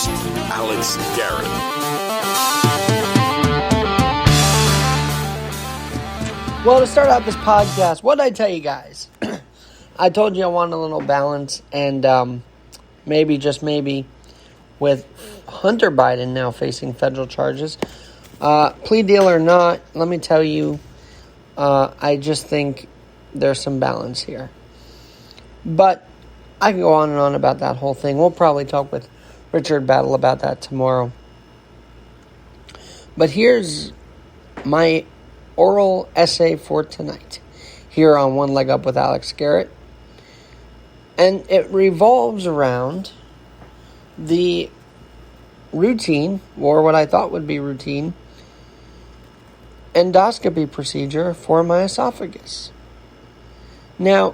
host, Alex Garrett. Well, to start out this podcast, what did I tell you guys? I told you I wanted a little balance, and maybe, just maybe, with Hunter Biden now facing federal charges, plea deal or not, let me tell you, I just think there's some balance here. But I can go on and on about that whole thing. We'll probably talk with Richard Battle about that tomorrow. But here's my oral essay for tonight, here on One Leg Up with Alex Garrett. And it revolves around the routine, or what I thought would be routine, endoscopy procedure for my esophagus. Now,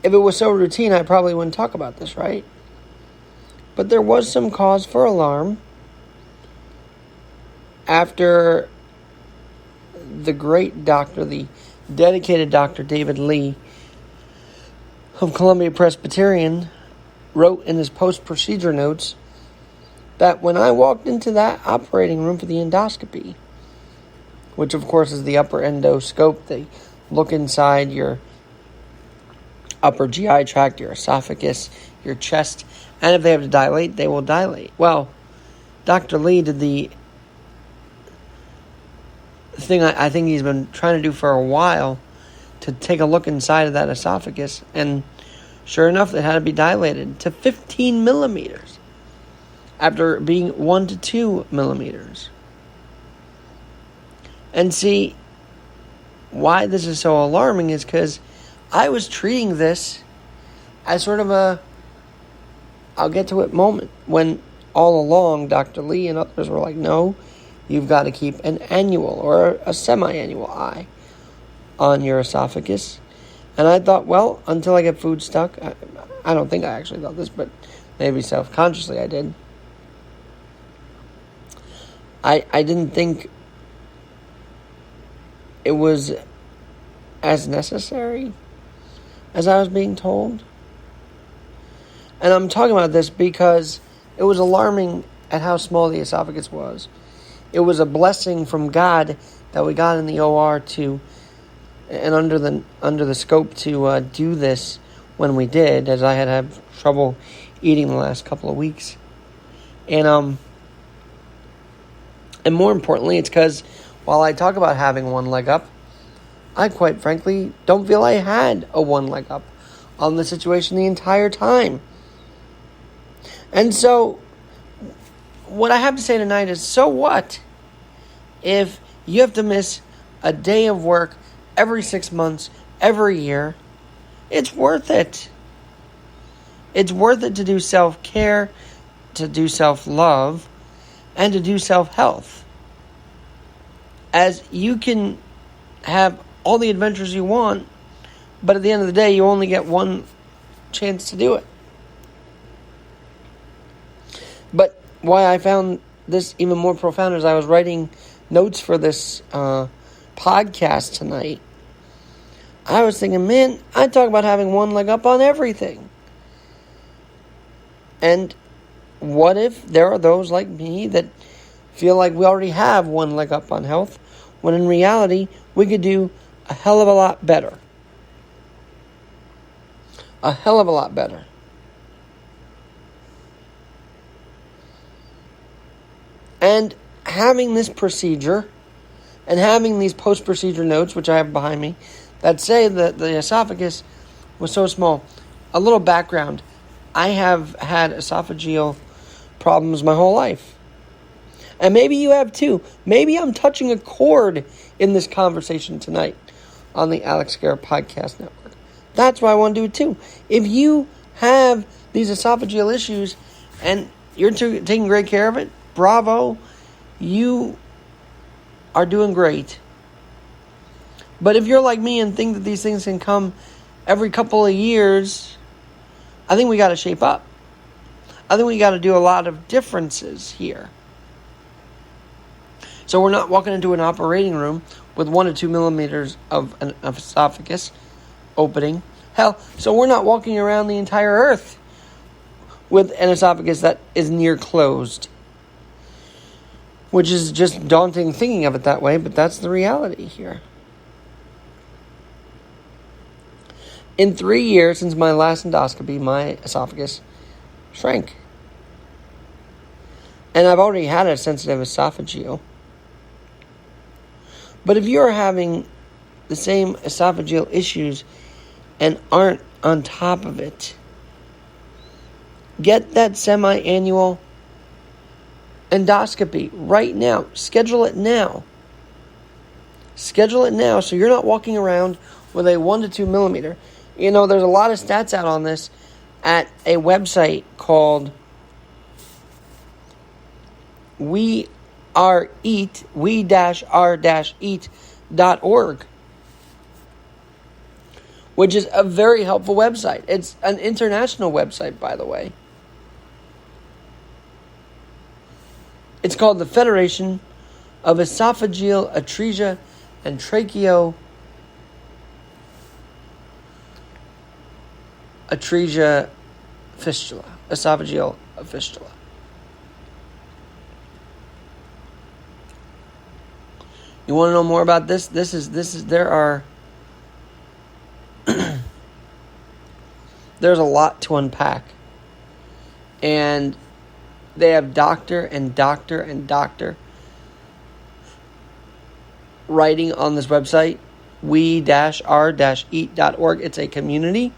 if it was so routine, I probably wouldn't talk about this, right? But there was some cause for alarm after the great doctor, the dedicated Dr. David Lee of Columbia Presbyterian, wrote in his post-procedure notes that when I walked into that operating room for the endoscopy, which of course is the upper endoscope, they look inside your upper GI tract, your esophagus, your chest, and if they have to dilate, they will dilate. Well, Dr. Lee did the thing I think he's been trying to do for a while, to take a look inside of that esophagus, and sure enough, it had to be dilated to 15 millimeters after being 1 to 2 millimeters. And see, why this is so alarming is because I was treating this as sort of a I'll get to it moment, when all along Dr. Lee and others were like, no, you've got to keep an annual or a semi-annual eye on your esophagus. And I thought, well, until I get food stuck, I don't think I actually thought this, but maybe self-consciously I did. I didn't think it was as necessary as I was being told. And I'm talking about this because it was alarming at how small the esophagus was. It was a blessing from God that we got in the OR to, and under the scope to do this when we did, as I had trouble eating the last couple of weeks. And more importantly, it's because while I talk about having one leg up, I quite frankly don't feel I had a one leg up on the situation the entire time. And so, what I have to say tonight is, so what if you have to miss a day of work every 6 months, every year? It's worth it. It's worth it to do self-care, to do self-love, and to do self-health. As you can have all the adventures you want, but at the end of the day, you only get one chance to do it. But why I found this even more profound as I was writing notes for this podcast tonight, I was thinking, man, I talk about having one leg up on everything. And what if there are those like me that feel like we already have one leg up on health, when in reality, we could do a hell of a lot better. A hell of a lot better. And having this procedure, and having these post-procedure notes, which I have behind me, that say that the esophagus was so small. A little background. I have had esophageal problems my whole life. And maybe you have too. Maybe I'm touching a chord in this conversation tonight on the Alex Garrett Podcast Network. That's why I want to do it too. If you have these esophageal issues and you're taking great care of it, bravo, you are doing great. But if you're like me and think that these things can come every couple of years, I think we got to shape up. I think we got to do a lot of differences here. So we're not walking into an operating room with 1 to 2 millimeters of an esophagus opening. Hell, so we're not walking around the entire earth with an esophagus that is near closed. Which is just daunting thinking of it that way, but that's the reality here. In 3 years since my last endoscopy, my esophagus shrank. And I've already had a sensitive esophageal. But if you're having the same esophageal issues and aren't on top of it, get that semi-annual endoscopy right now. Schedule it now. Schedule it now so you're not walking around with a 1 to 2 millimeter. You know, there's a lot of stats out on this at a website called we-r-eat.org, which is a very helpful website. It's an international website, by the way. It's called the Federation of Esophageal Atresia and Atresia fistula. Esophageal fistula. You want to know more about this? There are there's a lot to unpack. And they have doctor writing on this website, we-r-eat.org. It's a community,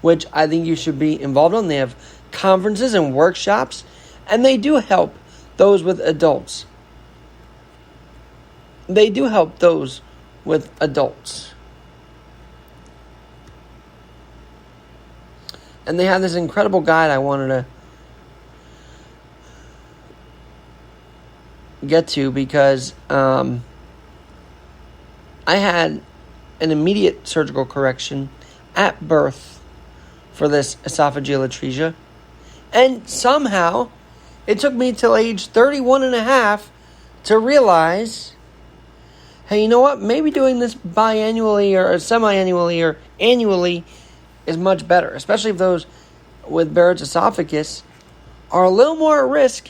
which I think you should be involved in. They have conferences and workshops, and they do help those with adults. They do help those with adults. And they have this incredible guide I wanted to get to because I had an immediate surgical correction at birth for this esophageal atresia, and somehow it took me till age 31 and a half to realize, hey, you know what, maybe doing this biannually or semi-annually or annually is much better, especially if those with Barrett's esophagus are a little more at risk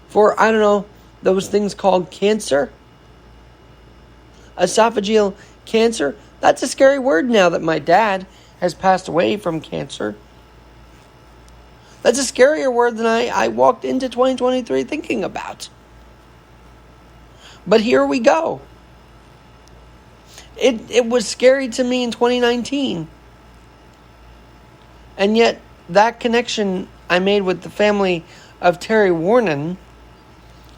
for, I don't know, those things called cancer. Esophageal cancer. That's a scary word now that my dad has passed away from cancer. That's a scarier word than I walked into 2023 thinking about. But here we go. It was scary to me in 2019. And yet, that connection I made with the family of Terry Warren,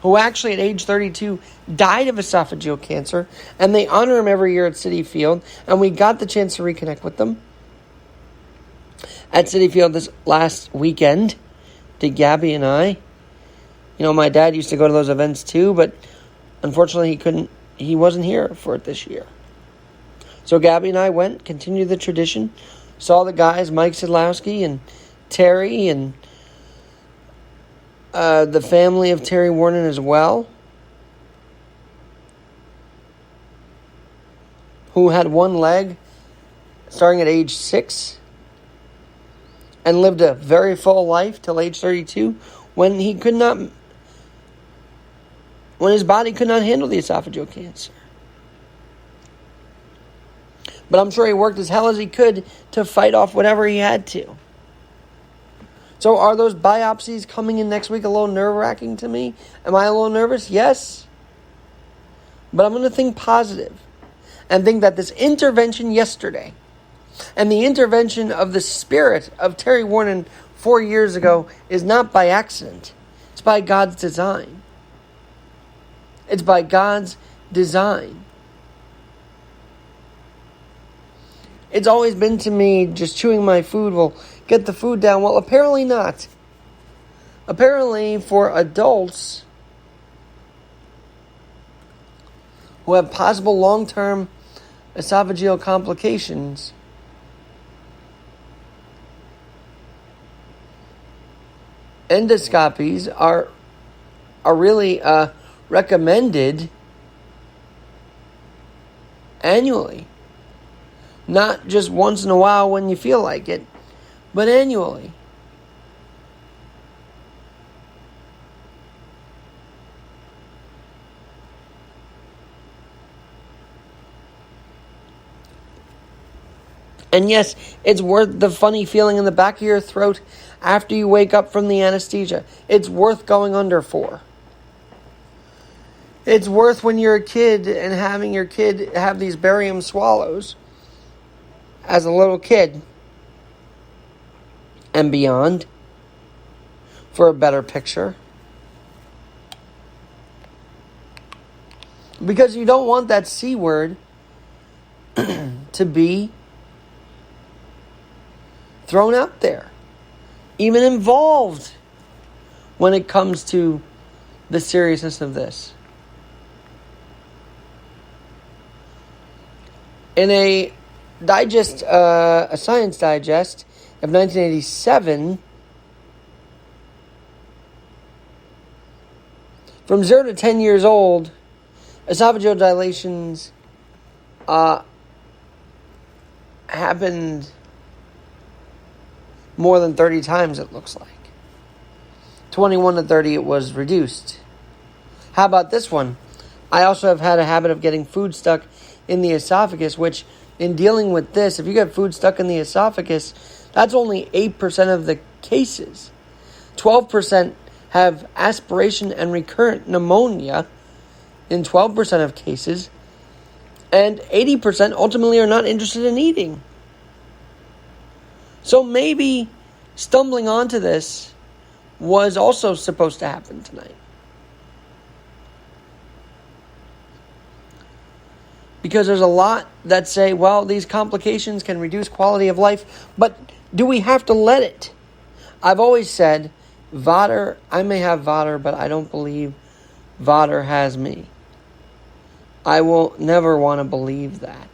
who actually at age 32 died of esophageal cancer, and they honor him every year at Citi Field, and we got the chance to reconnect with them at Citi Field this last weekend, did Gabby and I. You know, my dad used to go to those events too, but unfortunately he wasn't here for it this year. So Gabby and I went, continued the tradition, saw the guys, Mike Sidlowski and Terry, and the family of Terry Warren as well, who had one leg starting at age 6 and lived a very full life till age 32 when his body could not handle the esophageal cancer. But I'm sure he worked as hell as he could to fight off whatever he had to. So are those biopsies coming in next week a little nerve-wracking to me? Am I a little nervous? Yes. But I'm going to think positive and think that this intervention yesterday and the intervention of the spirit of Terry Warren 4 years ago is not by accident. It's by God's design. It's by God's design. It's always been to me, just chewing my food will get the food down. Well, apparently not. Apparently, for adults who have possible long-term esophageal complications, endoscopies are really recommended annually. Not just once in a while when you feel like it, but annually. And yes, it's worth the funny feeling in the back of your throat after you wake up from the anesthesia. It's worth going under for. It's worth when you're a kid and having your kid have these barium swallows as a little kid and beyond for a better picture. Because you don't want that C word to be thrown out there, even involved when it comes to the seriousness of this. In a Science Digest of 1987, from 0 to 10 years old, esophageal dilations happened more than 30 times, it looks like. 21 to 30, it was reduced. How about this one? I also have had a habit of getting food stuck in the esophagus, which in dealing with this, if you get food stuck in the esophagus, that's only 8% of the cases. 12% have aspiration and recurrent pneumonia in 12% of cases, and 80% ultimately are not interested in eating. So maybe stumbling onto this was also supposed to happen tonight. Because there's a lot that say, well, these complications can reduce quality of life, but do we have to let it? I've always said, VATER, I may have VATER, but I don't believe VATER has me. I will never want to believe that.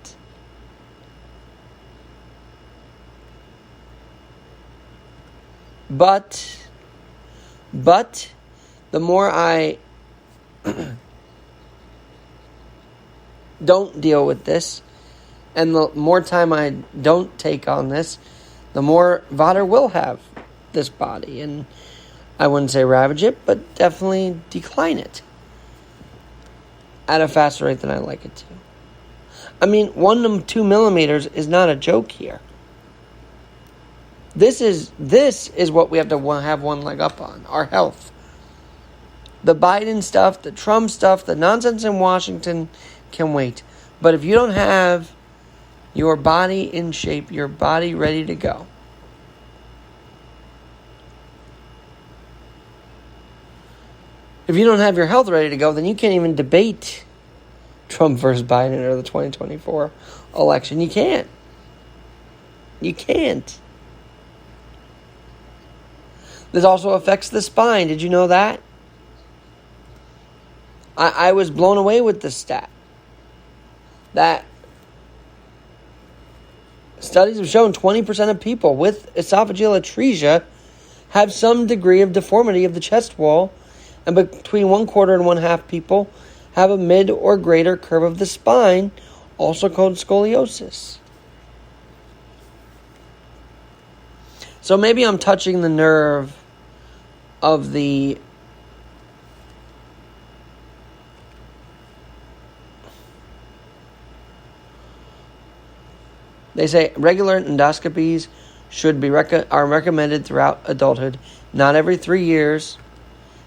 But the more I don't deal with this, and the more time I don't take on this, the more VATER will have this body. And I wouldn't say ravage it, but definitely decline it at a faster rate than I like it to. I mean, 1 to 2 millimeters is not a joke here. This is what we have to have one leg up on, our health. The Biden stuff, the Trump stuff, the nonsense in Washington can wait. But if you don't have your body in shape, your body ready to go, if you don't have your health ready to go, then you can't even debate Trump versus Biden or the 2024 election. You can't. You can't. This also affects the spine. Did you know that? I was blown away with this stat. That studies have shown 20% of people with esophageal atresia have some degree of deformity of the chest wall, and between 1/4 and 1/2 people have a mid or greater curve of the spine, also called scoliosis. So maybe I'm touching the nerve of the they say regular endoscopies should be are recommended throughout adulthood, not every 3 years,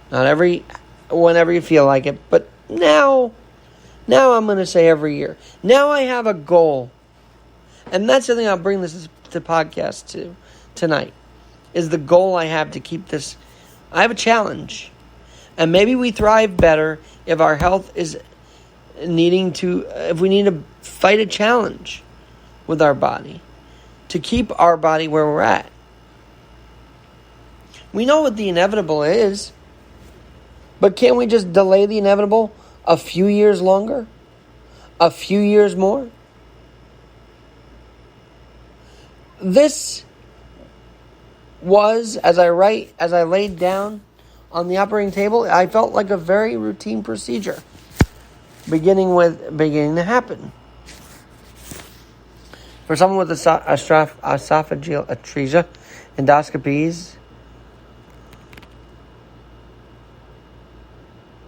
not every whenever you feel like it, but now I'm going to say every year. Now I have a goal, and that's the thing I'll bring this to podcast to tonight, is the goal I have to keep this. I have a challenge, and maybe we thrive better if our health is if we need to fight a challenge with our body to keep our body where we're at. We know what the inevitable is, but can't we just delay the inevitable a few years longer? A few years more? This was, as I laid down on the operating table, I felt like a very routine procedure beginning to happen. For someone with esophageal atresia, endoscopies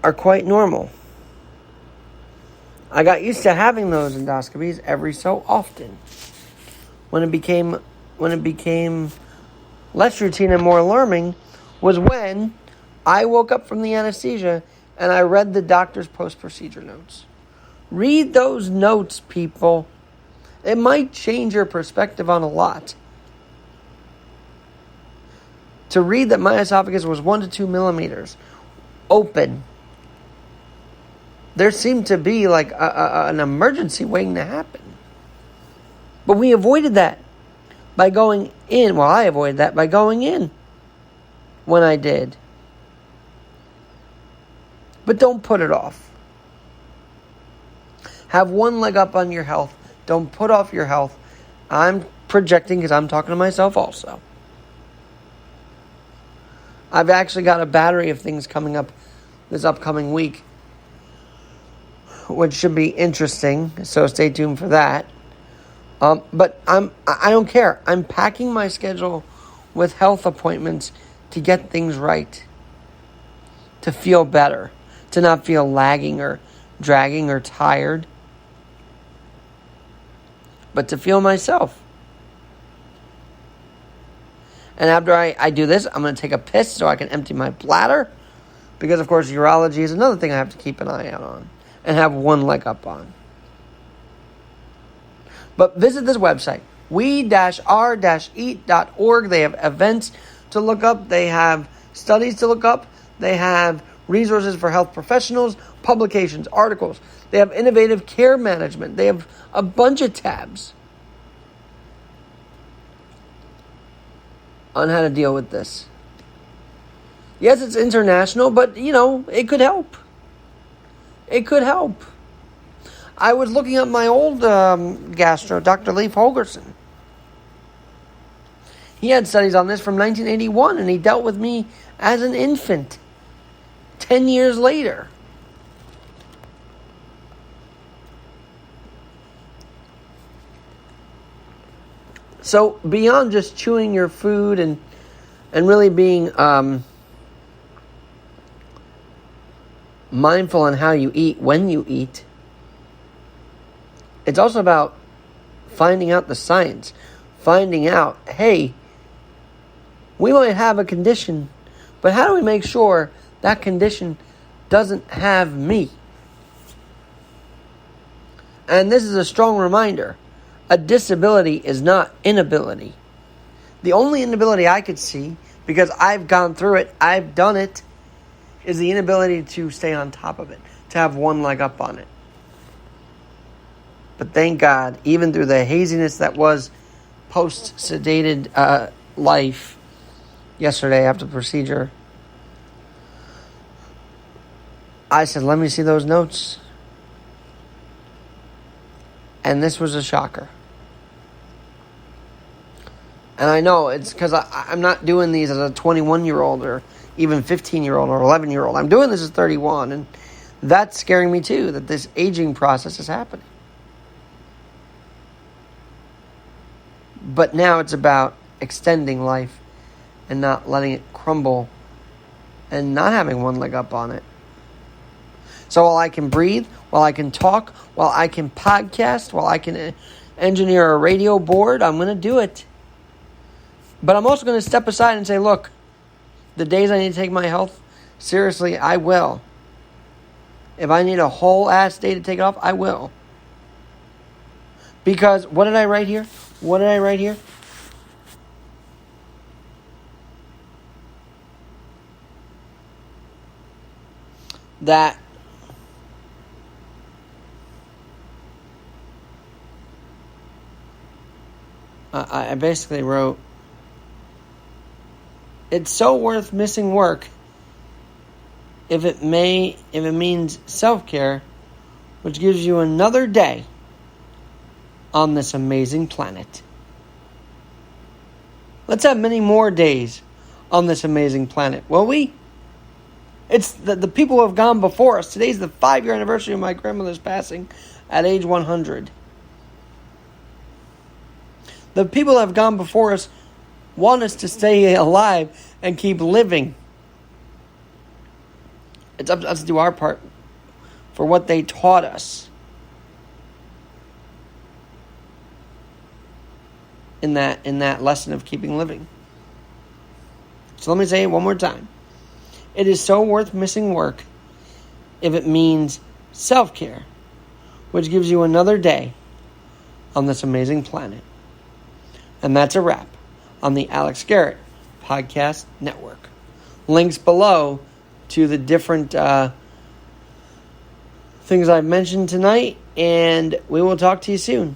are quite normal. I got used to having those endoscopies every so often. when it became less routine and more alarming, was when I woke up from the anesthesia and I read the doctor's post-procedure notes. Read those notes, people. It might change your perspective on a lot. To read that my esophagus was 1 to 2 millimeters open, there seemed to be like an emergency waiting to happen. But we avoided that by going in. Well, I avoided that by going in when I did. But don't put it off. Have one leg up on your health. Don't put off your health. I'm projecting because I'm talking to myself also. I've actually got a battery of things coming up this upcoming week, which should be interesting. So stay tuned for that. But I don't care. I'm packing my schedule with health appointments to get things right, to feel better, to not feel lagging or dragging or tired, but to feel myself. And after I do this, I'm going to take a piss so I can empty my bladder, because, of course, urology is another thing I have to keep an eye out on and have one leg up on. But visit this website, we-r-eat.org. They have events to look up. They have studies to look up. They have resources for health professionals, publications, articles. They have innovative care management. They have a bunch of tabs on how to deal with this. Yes, it's international, but, it could help. It could help. I was looking up my old gastro, Dr. Leif Holgerson. He had studies on this from 1981, and he dealt with me as an infant 10 years later. So beyond just chewing your food and really being mindful on how you eat when you eat, it's also about finding out the science, finding out, hey, we might have a condition, but how do we make sure that condition doesn't have me? And this is a strong reminder. A disability is not inability. The only inability I could see, because I've gone through it, I've done it, is the inability to stay on top of it, to have one leg up on it. But thank God, even through the haziness that was post-sedated life yesterday after the procedure, I said, let me see those notes. And this was a shocker. And I know it's because I'm not doing these as a 21-year-old or even 15-year-old or 11-year-old. I'm doing this as 31, and that's scaring me too, that this aging process is happening. But now it's about extending life and not letting it crumble and not having one leg up on it. So while I can breathe, while I can talk, while I can podcast, while I can engineer a radio board, I'm going to do it. But I'm also going to step aside and say, look, the days I need to take my health seriously, I will. If I need a whole ass day to take it off, I will. Because, what did I write here? That I basically wrote, it's so worth missing work if it means self-care, which gives you another day on this amazing planet. Let's have many more days on this amazing planet, will we? It's the people who have gone before us. Today's the 5-year anniversary of my grandmother's passing at age 100. The people who have gone before us want us to stay alive and keep living. It's up to us to do our part for what they taught us. in that lesson of keeping living. So let me say it one more time. It is so worth missing work if it means self-care, which gives you another day on this amazing planet. And that's a wrap on the Alex Garrett Podcast Network. Links below to the different things I've mentioned tonight, and we will talk to you soon.